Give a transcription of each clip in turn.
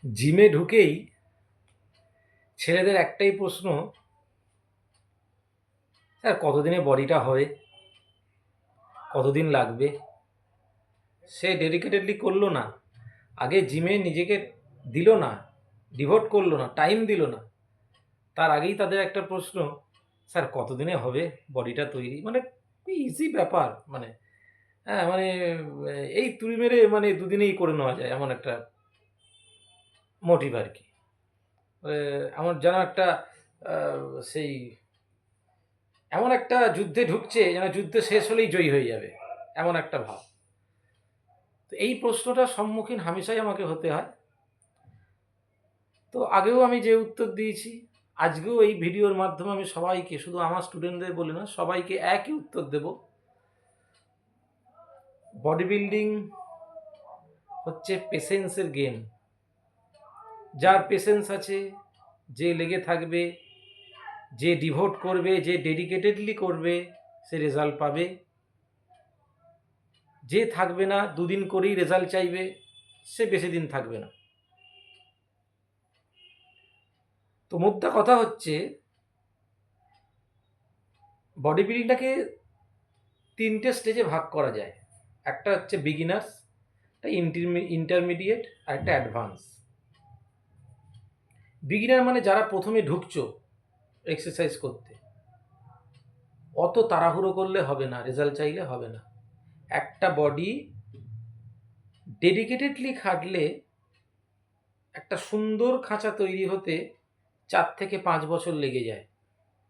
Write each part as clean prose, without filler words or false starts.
জিমে ঢুকেই ছেলেদের একটাই প্রশ্ন, স্যার কতদিনে বডিটা হবে, কতদিন লাগবে? সে ডেডিকেটেডলি করলো না, আগে জিমে নিজেকে দিল না, ডিভোট করলো না, টাইম দিল না, তার আগেই তাদের একটা প্রশ্ন, স্যার কতদিনে হবে বডিটা তৈরি? মানে ইজি ব্যাপার, মানে হ্যাঁ মানে এই তুড়ি মেরে মানে দুদিনেই করে নেওয়া যায় এমন একটা মোটিভ আর কি। আমার যেন একটা সেই এমন একটা যুদ্ধে ঢুকছে যেন যুদ্ধ শেষ হলেই জয়ী হয়ে যাবে, এমন একটা ভাব। তো এই প্রশ্নটার সম্মুখীন হামেশাই আমাকে হতে হয়। তো আগেও আমি যে উত্তর দিয়েছি, আজকেও এই ভিডিওর মাধ্যমে আমি সবাইকে, শুধু আমার স্টুডেন্টদের বলি না, সবাইকে একই উত্তর দেব। বডি বিল্ডিং হচ্ছে পেশেন্সের গেম। যার পেশেন্স আছে, যে লেগে থাকবে, যে ডিভোট করবে, যে ডেডিকেটেডলি করবে, সে রেজাল্ট পাবে। যে থাকবে না, দুদিন করেই রেজাল্ট চাইবে, সে বেশি দিন থাকবে না। তো মোদ্দা কথা হচ্ছে, বডি বিল্ডিংটাকে তিনটে স্টেজে ভাগ করা যায়। একটা হচ্ছে বিগিনার্স, একটা ইন্টারমিডিয়েট, আর একটা অ্যাডভান্স। বিগিনার মানে যারা প্রথমে ঢুকছো এক্সারসাইজ করতে, অত তাড়াহুড়ো করলে হবে না, রেজাল্ট চাইলে হবে না। একটা বডি ডেডিকেটেডলি খাটলে একটা সুন্দর খাঁচা তৈরি হতে 4 থেকে 5 বছর লেগে যায়।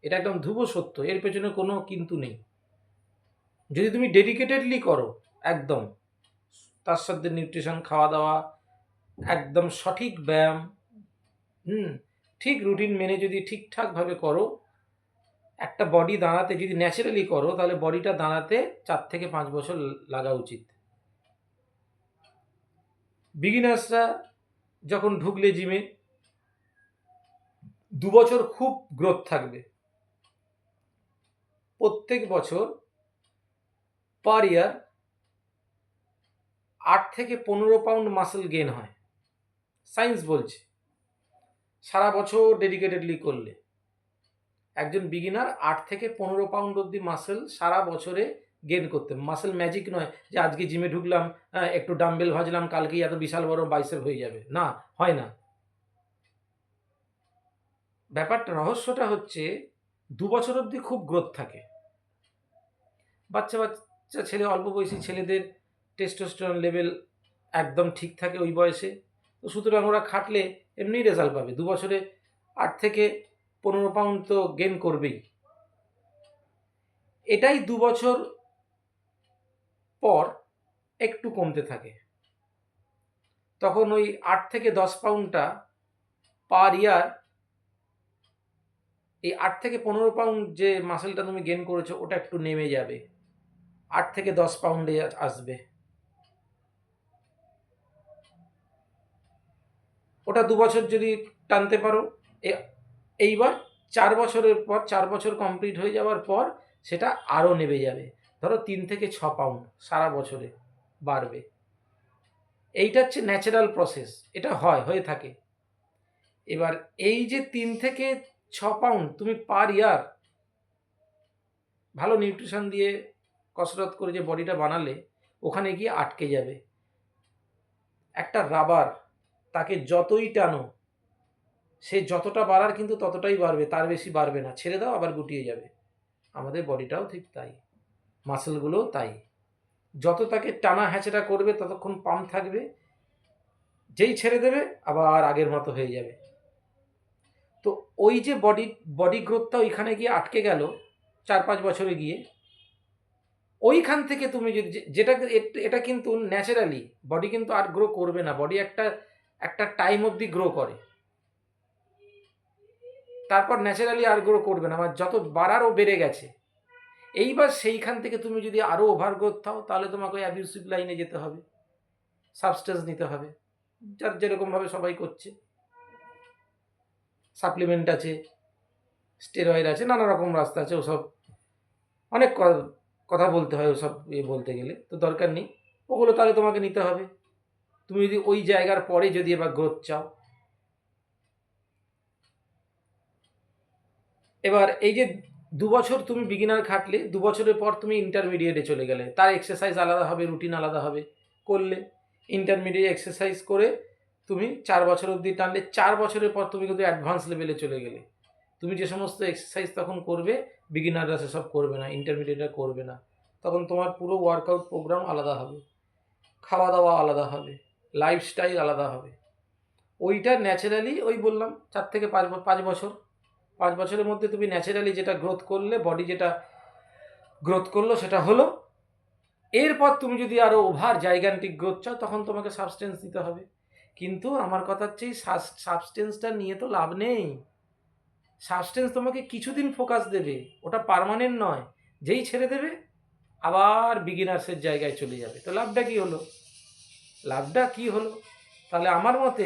এটা একদম ধ্রুব সত্য, এর পেছনে কোনো কিন্তু নেই। যদি তুমি ডেডিকেটেডলি করো একদম, তার সাথে নিউট্রিশন, খাওয়া দাওয়া, একদম সঠিক ব্যায়াম, ঠিক রুটিন মেনে যদি ঠিকঠাকভাবে করো, একটা বডি দাঁড়াতে যদি ন্যাচারালি করো, তাহলে বডিটা দাঁড়াতে 4 থেকে 5 বছর লাগা উচিত। বিগিনার্সরা যখন ঢুকলে জিমে, 2 বছর খুব গ্রোথ থাকবে। প্রত্যেক বছর পার ইয়ার 8 থেকে 15 পাউন্ড মাসেল গেন হয়, সায়েন্স বলছে। সারা বছর ডেডিকেটেডলি করলে একজন বিগিনার 8 থেকে 15 পাউন্ড অব্দি মাসেল সারা বছরে গেন করতে। মাসেল ম্যাজিক নয় যে আজকে জিমে ঢুকলাম, একটু ডাম্বেল ভাজলাম, কালকেই এত বিশাল বড় বাইসেপ হয়ে যাবে, না, হয় না। ব্যাপারটা, রহস্যটা হচ্ছে 2 বছর অবধি খুব গ্রোথ থাকে। বাচ্চা বাচ্চা ছেলে, অল্প বয়সী ছেলেদের টেস্টোস্টেরন লেভেল একদম ঠিক থাকে ওই বয়সে। তো সুতরাং ওরা খাটলে এমনিই রেজাল্ট পাবে। 2 বছরে 8 থেকে 15 পাউন্ড তো গেন করবেই। এটাই 2 বছর পর একটু কমতে থাকে। তখন ওই 8 থেকে 10 পাউন্ডটা পার ইয়ার, এই 8 থেকে 15 পাউন্ড যে মাসেলটা তুমি গেন করেছো, ওটা একটু নেমে যাবে, 8 থেকে 10 পাউন্ডে আসবে। ওটা 2 বছর যদি টানতে পারো, এইবার 4 বছরের পর, 4 বছর কমপ্লিট হয়ে যাওয়ার পর সেটা আরও নেমে যাবে। ধরো 3 থেকে 6 পাউন্ড সারা বছরে বাড়বে। এইটা হচ্ছে ন্যাচারাল প্রসেস, এটা হয়ে থাকে। এবার এই যে 3 থেকে 6 পাউন্ড তুমি পার ইয়ার ভালো নিউট্রিশন দিয়ে কসরত করে যে বডিটা বানালে, ওখানে গিয়ে আটকে যাবে। একটা রাবার, তাকে যতই টানো, সে যতটা বাড়ার কিন্তু ততটাই বাড়বে, তার বেশি বাড়বে না। ছেড়ে দাও, আবার গুটিয়ে যাবে। আমাদের বডিটাও ঠিক তাই, মাসেলগুলোও তাই। যত তাকে টানা হ্যাচড়া করবে ততক্ষণ পাম্প থাকবে, যেই ছেড়ে দেবে আবার আগের মতো হয়ে যাবে। তো ওই যে বডি গ্রোথটা ওইখানে গিয়ে আটকে গেল 4-5 বছরে গিয়ে, ওইখান থেকে তুমি যদি যেটা, এটা কিন্তু ন্যাচারালি বডি কিন্তু আর গ্রো করবে না। বডি একটা একটা টাইম অবধি গ্রো করে, তারপর ন্যাচারালি আর গ্রো করবে না। আমার যত বাড়ারও বেড়ে গেছে। এইবার সেইখান থেকে তুমি যদি আরও ওভার গ্রোথ থাও, তাহলে তোমাকে ওই অ্যাবিউসিভ লাইনে যেতে হবে, সাবস্টেন্স নিতে হবে, যার যেরকমভাবে সবাই করছে। সাপ্লিমেন্ট আছে, স্টেরয়েড আছে, নানা রকম রাস্তা আছে। ওসব অনেক কথা বলতে হয়, ওসব বলতে গেলে তো দরকার নেই। ওগুলো তাহলে তোমাকে নিতে হবে। তুমি যদি ওই জায়গার পরে যদি এবার গ্রোথ চাও, এবার এই যে 2 বছর তুমি বিগিনার খাটলে, 2 বছরের পর তুমি ইন্টারমিডিয়েটে চলে গেলে, তার এক্সারসাইজ আলাদা হবে, রুটিন আলাদা হবে, করলে ইন্টারমিডিয়েট এক্সারসাইজ করে তুমি 4 বছর অবধি টানলে, 4 বছরের পর তুমি কিন্তু অ্যাডভান্স লেভেলে চলে গেলে। তুমি যে সমস্ত এক্সারসাইজ তখন করবে, বিগিনাররা সেসব করবে না, ইন্টারমিডিয়েটরা করবে না। তখন তোমার পুরো ওয়ার্কআউট প্রোগ্রাম আলাদা হবে, খাওয়া দাওয়া আলাদা হবে, লাইফস্টাইল আলাদা হবে। ওইটা ন্যাচারালি ওই বললাম 4 থেকে 5 বছর, 5 বছরের মধ্যে তুমি ন্যাচারালি যেটা গ্রোথ করলে, বডি যেটা গ্রোথ করলো সেটা হলো। এরপর তুমি যদি আরও ওভার জাইগান্টিক গ্রোথ চাও, তখন তোমাকে সাবস্টেন্স দিতে হবে। কিন্তু আমার কথা হচ্ছে এই সাবস্টেন্সটা নিয়ে তো লাভ নেই। সাবস্টেন্স তোমাকে কিছুদিন ফোকাস দেবে, ওটা পার্মানেন্ট নয়। যেই ছেড়ে দেবে আবার বিগিনার্সের জায়গায় চলে যাবে। তো লাভটা কি হলো? লাভটা কি হলো? তাহলে আমার মতে,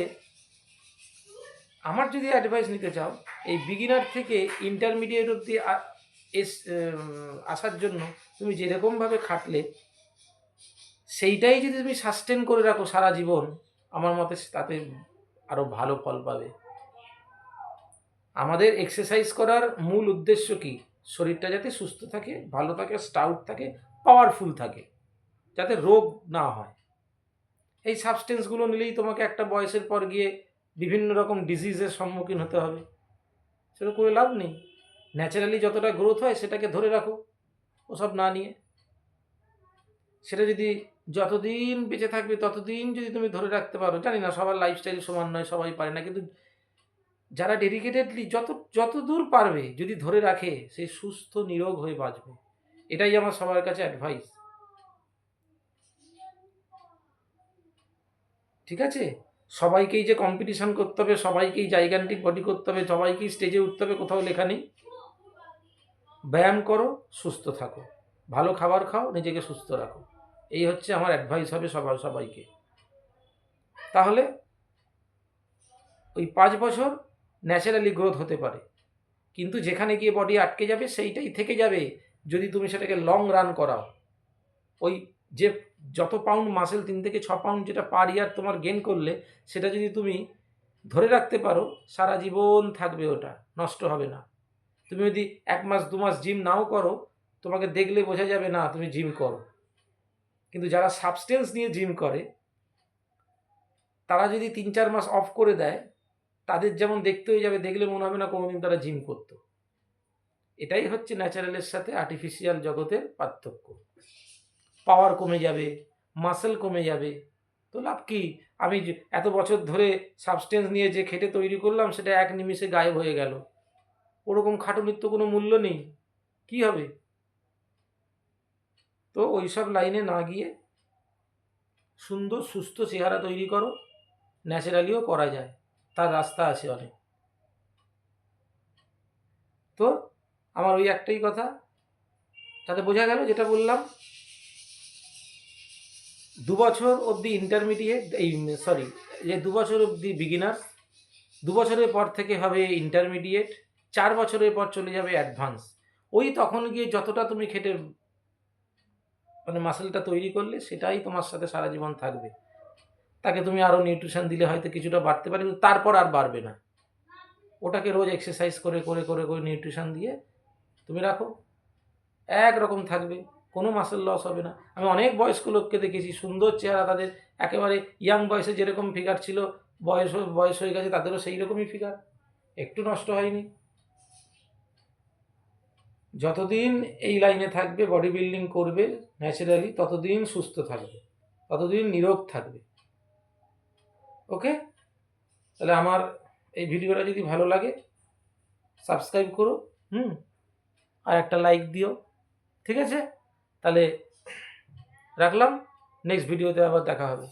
আমার যদি অ্যাডভাইস নিতে চাও, এই বিগিনার থেকে ইন্টারমিডিয়েট অবধি আসার জন্য তুমি যেরকমভাবে খাটলে, সেইটাই যদি তুমি সাস্টেন করে রাখো সারা জীবন, আমার মতে তাতে আরও ভালো ফল পাবে। আমাদের এক্সারসাইজ করার মূল উদ্দেশ্য কি? শরীরটা যাতে সুস্থ থাকে, ভালো থাকে, স্টাউট থাকে, পাওয়ারফুল থাকে, যাতে রোগ না হয়। এই সাবস্টেন্সগুলো নিলেই তোমাকে একটা বয়সের পর গিয়ে বিভিন্ন রকম ডিজিজের সম্মুখীন হতে হবে। সেটা করে লাভ নেই। ন্যাচারালি যতটা গ্রোথ হয় সেটাকে ধরে রাখো, ওসব না নিয়ে। সেটা যদি যতদিন বেঁচে থাকবে ততদিন যদি তুমি ধরে রাখতে পারো, জানি না সবার লাইফস্টাইল সমান নয়, সবাই পারে না, কিন্তু যারা ডেডিকেটেডলি যত দূর পারবে যদি ধরে রাখে, সে সুস্থ নিরোগ হয়ে বাঁচবে। এটাই আমার সবার কাছে অ্যাডভাইস। ঠিক আছে? সবাইকেই যে কম্পিটিশন করতে হবে, সবাইকেই জাইগান্টিক বডি করতে হবে, সবাইকেই স্টেজে উঠতে হবে, কোথাও লেখা নেই। ব্যায়াম করো, সুস্থ থাকো, ভালো খাবার খাও, নিজেকে সুস্থ রাখো। এই হচ্ছে আমার অ্যাডভাইস হবে সবাইকে। তাহলে ওই 5 বছর ন্যাচারালি গ্রোথ হতে পারে, কিন্তু যেখানে গিয়ে বডি আটকে যাবে সেইটাই থেকে যাবে যদি তুমি সেটাকে লং রান করাও। ওই যে যত পাউন্ড মাসেল, 3 থেকে 6 পাউন্ড যেটা পার ইয়ার তোমার গেন করলে, সেটা যদি তুমি ধরে রাখতে পারো, সারা জীবন থাকবে, ওটা নষ্ট হবে না। তুমি যদি 1 মাস 2 মাস জিম নাও করো, তোমাকে দেখলে বোঝা যাবে না তুমি জিম করো। কিন্তু যারা সাবস্টেন্স নিয়ে জিম করে, তারা যদি 3-4 মাস অফ করে দেয়, তাদের যেমন দেখতে হয়ে যাবে, দেখলে মনে হবে না কোনোদিন তারা জিম করতো। এটাই হচ্ছে ন্যাচারালের সাথে আর্টিফিশিয়াল জগতের পার্থক্য। পাওয়ার কমে যাবে, মাসেল কমে যাবে, তো লাভ কি? আমি এত বছর ধরে সাবস্টেন্স নিয়ে যে খেটে তৈরি করলাম, সেটা এক নিমিষে গায়েব হয়ে গেল। ওরকম খাটুনির তো কোনো মূল্য নেই, কি হবে? তো ওইসব লাইনে না গিয়ে সুন্দর সুস্থ চেহারা তৈরি করো। ন্যাচারালিও করা যায়, তার রাস্তা আছে অনেক। তো আমার ওই একটাই কথা, তাতে বোঝা গেল যেটা বললাম, 2 বছর অবধি ইন্টারমিডিয়েট, যে 2 বছর অবধি বিগিনার, 2 বছরের পর থেকে হবে ইন্টারমিডিয়েট, 4 বছরের পর চলে যাবে অ্যাডভান্স। ওই তখন গিয়ে যতটা তুমি খেটে মানে মাসেলটা তৈরি করলে, সেটাই তোমার সাথে সারা জীবন থাকবে। তাকে তুমি আরও নিউট্রিশন দিলে হয়তো কিছুটা বাড়তে পারে, কিন্তু তারপর আর বাড়বে না। ওটাকে রোজ এক্সারসাইজ করে করে করে করে নিউট্রিশন দিয়ে তুমি রাখো, একরকম থাকবে, কোনো মাসেল লস হবে না। আমি অনেক বয়স্ক লোককে দেখেছি, সুন্দর চেহারা তাদের, একেবারে ইয়াং বয়সে যেরকম ফিগার ছিল, বয়স হয়ে গেছে তাদেরও সেই রকমই ফিগার, একটু নষ্ট হয়নি। যতদিন এই লাইনে থাকবে, বডি বিল্ডিং করবে ন্যাচারালি, ততদিন সুস্থ থাকবে, ততদিন নিরোগ থাকবে। ওকে? তাহলে আমার এই ভিডিওটা যদি ভালো লাগে, সাবস্ক্রাইব করো, আর একটা লাইক দিও। ঠিক আছে? তাহলে রাখলাম, নেক্সট ভিডিওতে আবার দেখা হবে।